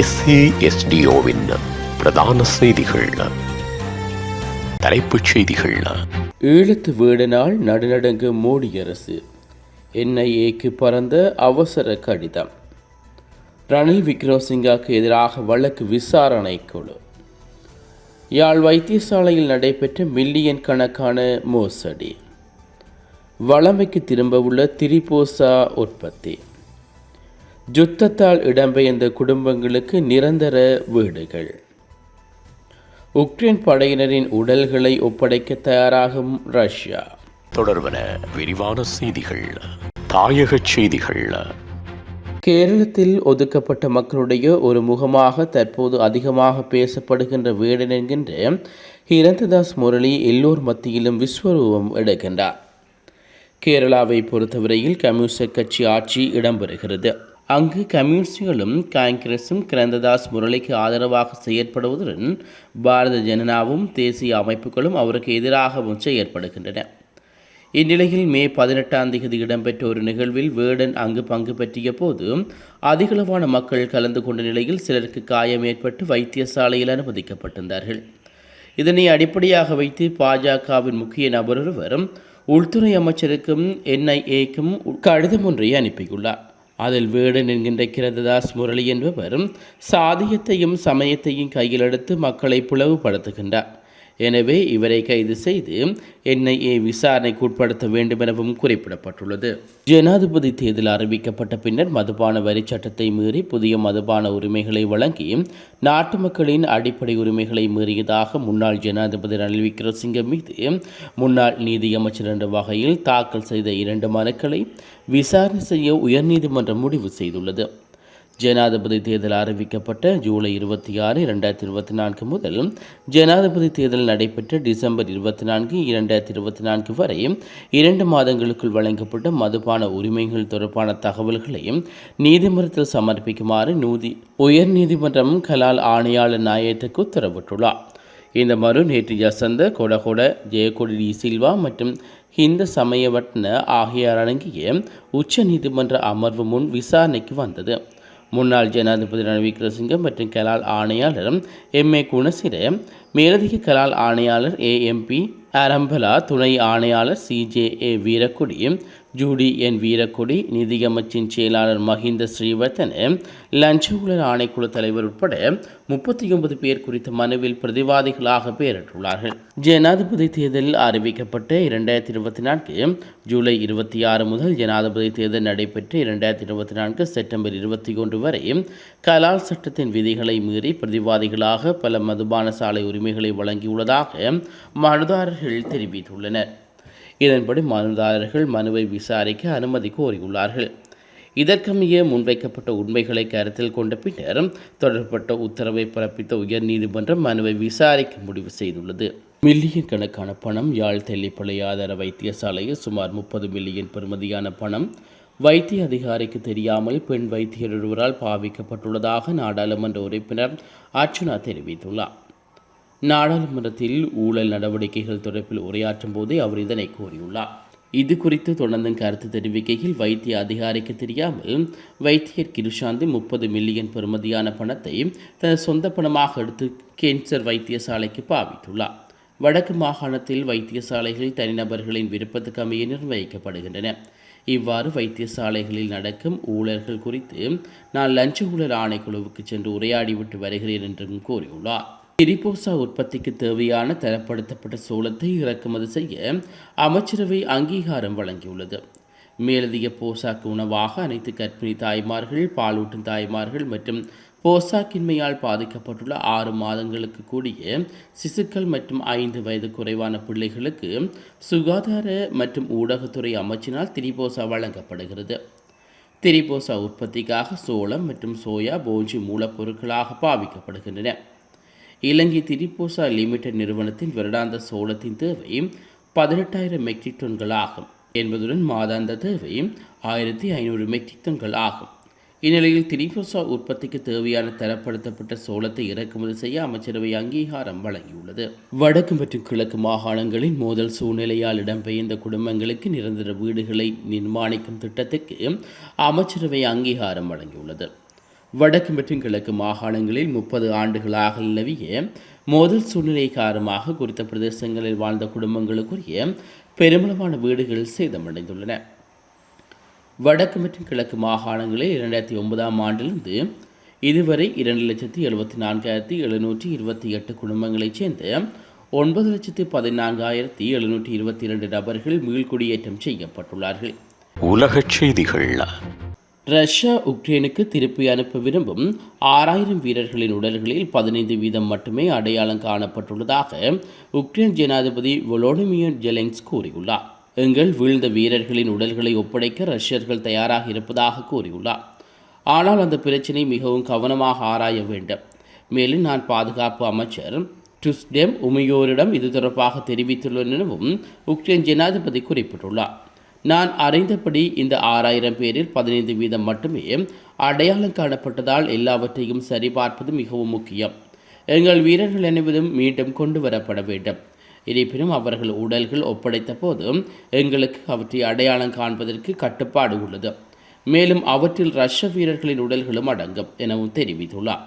SASDOவின் பிரதான செய்திகள். தலைப்புச் செய்திகள். ஈழத்து வீடனால் நடுநடுங்கு மோடி அரசு. NIAக்கு பறந்த அவசர கடிதம். ரணில் விக்ரமசிங்காவுக்கு எதிராக வழக்கு விசாரணை குழு. யாழ் வைத்தியசாலையில் நடைபெற்ற மில்லியன் கணக்கான மோசடி. வளமைக்கு திரும்ப உள்ள திரிபோசா உற்பத்தி. யுத்தத்தால் இடம்பெயர்ந்த குடும்பங்களுக்கு நிரந்தர வீடுகள். உக்ரைன் படையினரின் உடல்களை ஒப்படைக்க தயாராகும் ரஷ்யா. தொடர்பன விரிவான செய்திகள். தாயக செய்திகள். கேரளத்தில் ஒதுக்கப்பட்ட மக்களுடைய ஒரு முகமாக தற்போது அதிகமாக பேசப்படுகின்ற வேடன் என்கின்ற ஹிரந்ததாஸ் முரளி எல்லோர் மத்தியிலும் விஸ்வரூபம் எடுக்கின்றார். கேரளாவை பொறுத்தவரையில் கம்யூனிஸ்ட் கட்சி ஆட்சி இடம்பெறுகிறது. அங்கு கம்யூனிஸ்டுகளும் காங்கிரசும் கிரந்ததாஸ் முரளிக்கு ஆதரவாக செயற்படுவதுடன் பாரத ஜனதாவும் தேசிய அமைப்புகளும் அவருக்கு எதிராகவும் செயற்படுகின்றன. இந்நிலையில் மே 18 இடம்பெற்ற ஒரு நிகழ்வில் வேடன் அங்கு பங்கு பற்றிய போது அதிகளவான மக்கள் கலந்து கொண்ட நிலையில் சிலருக்கு காயம் ஏற்பட்டு வைத்தியசாலையில் அனுமதிக்கப்பட்டிருந்தார்கள். இதனை அடிப்படையாக வைத்து பாஜகவின் முக்கிய நபர் ஒருவர் உள்துறை அமைச்சருக்கும் NIAக்கும் கடிதம் ஒன்றை அனுப்பியுள்ளார். அதில் வேடன் என்கின்ற கிரந்ததாஸ் முரளி என்பவர் சாதியத்தையும் சமயத்தையும் கையில் எடுத்து மக்களை பிளவுபடுத்துகின்றார். எனவே இவரை கைது செய்து NIA விசாரணைக்கு உட்படுத்த வேண்டும் எனவும் குறிப்பிடப்பட்டுள்ளது. ஜனாதிபதி தேர்தல் அறிவிக்கப்பட்ட பின்னர் மதுபான வரி சட்டத்தை மீறி புதிய மதுபான உரிமைகளை வழங்கி நாட்டு மக்களின் அடிப்படை உரிமைகளை மீறியதாக முன்னாள் ஜனாதிபதி ரணில் விக்ரமசிங்க மீது முன்னாள் நீதியமைச்சர் என்ற வகையில் தாக்கல் செய்த 2 மனுக்களை விசாரணை செய்ய உயர்நீதிமன்றம் முடிவு செய்துள்ளது. ஜனாதிபதி தேர்தல் அறிவிக்கப்பட்ட ஜூலை 26, 2024 முதல் ஜனாதிபதி தேர்தல் நடைபெற்ற டிசம்பர் 24, 2024 வரை 2 மாதங்களுக்குள் வழங்கப்பட்ட மதுபான உரிமைகள் தொடர்பான தகவல்களையும் நீதிமன்றத்தில் சமர்ப்பிக்குமாறு உயர் நீதிமன்றம் கலால் ஆணையாளர் நாயகத்துக்கு உத்தரவிட்டுள்ளார். இந்த மனு நேற்று யசந்த கொடகொட ஜெயக்கொடி டி சில்வா மற்றும் ஹிந்த சமயவட்ன ஆகியோர் அடங்கிய உச்ச நீதிமன்ற அமர்வு முன் விசாரணைக்கு வந்தது. முன்னாள் ஜனாதிபதி ரணில் விக்ரமசிங்க மற்றும் கலால் ஆணையாளர் MA குணசிர, மேலதிக கலால் ஆணையாளர் AMP அரம்பலா, துணை ஆணையாளர் CJA வீரக்குடி, ஜூடி என் வீரக்குடி, நிதியமைச்சின் செயலாளர் மஹிந்த ஸ்ரீவர்தன, லஞ்ச ஊழல் ஆணைக்குழு தலைவர் உட்பட 39 பேர் குறித்த மனுவில் பிரதிவாதிகளாக பெயரிட்டுள்ளார்கள். ஜனாதிபதி தேர்தலில் அறிவிக்கப்பட்ட 2024 ஜூலை 26 முதல் ஜனாதிபதி தேர்தல் நடைபெற்ற 2024 செப்டம்பர் 21 வரை கலால் சட்டத்தின் விதிகளை மீறி பிரதிவாதிகளாக பல மதுபான சாலை உரிமைகளை வழங்கியுள்ளதாக மனுதாரர்கள் தெரிவித்துள்ளனர். இதன்படி மனுதாரர்கள் மனுவை விசாரிக்க அனுமதி கோரியுள்ளார்கள். இதற்கமைய முன்வைக்கப்பட்ட உண்மைகளை கருத்தில் கொண்ட பின்னர் தொடர்பட்ட உத்தரவை பிறப்பித்த உயர் நீதிமன்றம் மனுவை விசாரிக்க முடிவு செய்துள்ளது. மில்லியன் கணக்கான பணம். யாழ் தெல்லிப்பளை ஆதார வைத்தியசாலையில் சுமார் 30 மில்லியன் பெறுமதியான பணம் வைத்திய அதிகாரிக்கு தெரியாமல் பெண் வைத்தியர் ஒருவரால் பாவிக்கப்பட்டுள்ளதாக நாடாளுமன்ற உறுப்பினர் அர்ச்சுனா தெரிவித்துள்ளார். நாடாளுமன்றத்தில் ஊழல் நடவடிக்கைகள் தொடர்பில் உரையாற்றும் போதே அவர் இதனை கூறியுள்ளார். இது குறித்து தொடர்ந்து கருத்து தெரிவிக்கையில் வைத்திய அதிகாரிக்கு தெரியாமல் வைத்தியர் கிருஷாந்தி 30 மில்லியன் பெறுமதியான பணத்தை தனது சொந்த பணமாக எடுத்து கேன்சர் வைத்தியசாலைக்கு பாவித்துள்ளார். வடக்கு மாகாணத்தில் வைத்தியசாலைகள் தனிநபர்களின் விருப்பத்துக்கு அமைய நிர்வகிக்கப்படுகின்றன. இவ்வாறு வைத்தியசாலைகளில் நடக்கும் ஊழல்கள் குறித்து நான் லஞ்ச ஊழல் ஆணைக்குழுவுக்கு சென்று உரையாடிவிட்டு வருகிறேன் என்றும் கூறியுள்ளார். திரிபோசா உற்பத்திக்கு தேவையான தரப்படுத்தப்பட்ட சோளத்தை இறக்குமதி செய்ய அமைச்சரவை அங்கீகாரம் வழங்கியுள்ளது. மேலதிக போசாக்கு உணவாக அனைத்து கர்ப்பிணி தாய்மார்கள், பாலூட்டும் தாய்மார்கள் மற்றும் போசாக்கின்மையால் பாதிக்கப்பட்டுள்ள 6 மாதங்களுக்கு கூடிய சிசுக்கள் மற்றும் 5 வயது குறைவான பிள்ளைகளுக்கு சுகாதார மற்றும் ஊடகத்துறை அமைச்சினால் திரிபோசா வழங்கப்படுகிறது. திரிபோசா உற்பத்திக்காக சோளம் மற்றும் சோயா போஜி மூலப்பொருட்களாக பாவிக்கப்படுகின்றன. இலங்கை திரிபோசா லிமிடெட் நிறுவனத்தின் வருடாந்த சோளத்தின் தேவை 18,000 மெட்ரிக் டன்கள் ஆகும் என்பதுடன் மாதாந்த தேவை 1,500 மெட்ரிக் டன்கள் ஆகும். இந்நிலையில் திரிபோசா உற்பத்திக்கு தேவையான தரப்படுத்தப்பட்ட சோளத்தை இறக்குமதி செய்ய அமைச்சரவை அங்கீகாரம் வழங்கியுள்ளது. வடக்கு மற்றும் கிழக்கு மாகாணங்களின் மோதல் சூழ்நிலையால் இடம்பெயர்ந்த குடும்பங்களுக்கு நிரந்தர வீடுகளை நிர்மாணிக்கும் திட்டத்திற்கு அமைச்சரவை அங்கீகாரம் வழங்கியுள்ளது. வடக்கு மற்றும் கிழக்கு மாகாணங்களில் 30 ஆண்டுகளாக நிலவிய மோதல் சூழ்நிலை காரணமாக குறித்த பிரதேசங்களில் வாழ்ந்த குடும்பங்களுக்குரிய பெருமளவான வீடுகள் சேதமடைந்துள்ளன. வடக்கு மற்றும் கிழக்கு மாகாணங்களில் 2009ஆம் ஆண்டிலிருந்து இதுவரை 2,74,728 குடும்பங்களைச் சேர்ந்த 9,14,722 நபர்கள் மீள்குடியேற்றம் செய்யப்பட்டுள்ளார்கள். உலகச் செய்திகள். ரஷ்யா உக்ரைனுக்கு திருப்பி அனுப்ப விரும்பும் 6,000 வீரர்களின் உடல்களில் 15% மட்டுமே அடையாளம் காணப்பட்டுள்ளதாக உக்ரைன் ஜனாதிபதி வோலோடிமிர் ஜெலென்ஸ்கி கூறியுள்ளார். எங்கள் வீழ்ந்த வீரர்களின் உடல்களை ஒப்படைக்க ரஷ்யர்கள் தயாராக இருப்பதாக கூறியுள்ளார். ஆனால் அந்த பிரச்சினை மிகவும் கவனமாக ஆராய வேண்டும். மேலும் நான் பாதுகாப்பு அமைச்சர் டுஸ்டெம் உமியோரிடம் இது தொடர்பாக தெரிவித்துள்ளேன் எனவும் உக்ரைன் ஜனாதிபதி குறிப்பிட்டுள்ளார். நான் அறிந்தபடி இந்த 6,000 பேரில் 15% மட்டுமே அடையாளம் காணப்பட்டதால் எல்லாவற்றையும் சரிபார்ப்பது மிகவும் முக்கியம். எங்கள் வீரர்கள் அனைவரும் மீண்டும் கொண்டு வரப்பட வேண்டும். இருப்பினும் அவர்கள் உடல்கள் ஒப்படைத்த போதும் எங்களுக்கு அவற்றை அடையாளம் காண்பதற்கு கட்டுப்பாடு உள்ளது. மேலும் அவற்றில் ரஷ்ய வீரர்களின் உடல்களும் அடங்கும் எனவும் தெரிவித்துள்ளார்.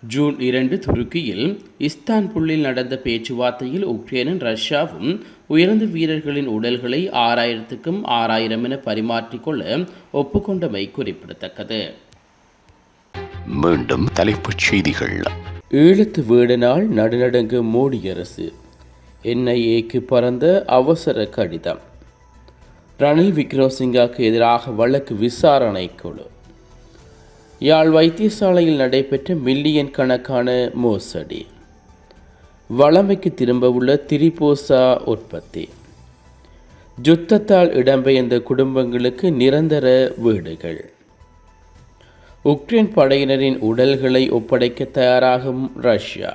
ஜூன் 2 துருக்கியில் இஸ்தான்புல்லில் நடந்த பேச்சுவார்த்தையில் உக்ரைனும் ரஷ்யாவும் உயர்ந்த வீரர்களின் உடல்களை 6,000க்கும் 6,000 என பரிமாற்றிக்கொள்ள ஒப்புக்கொண்டமை குறிப்பிடத்தக்கது. மீண்டும் தலைப்புச் செய்திகள். ஈழத்து வீடனால் நடுநடுங்கும் மோடி அரசு. NIAக்கு பறந்த அவசர கடிதம். ரணில் விக்ரமசிங்காவுக்கு எதிராக வழக்கு விசாரணை குழு. யாழ் வைத்தியசாலையில் நடைபெற்ற மில்லியன் கணக்கான மோசடி. வளமைக்கு திரும்பவுள்ள திரிபோசா உற்பத்தி. யுத்தத்தால் இடம்பெயர்ந்த குடும்பங்களுக்கு நிரந்தர வீடுகள். உக்ரைன் படையினரின் உடல்களை ஒப்படைக்க தயாராகும் ரஷ்யா.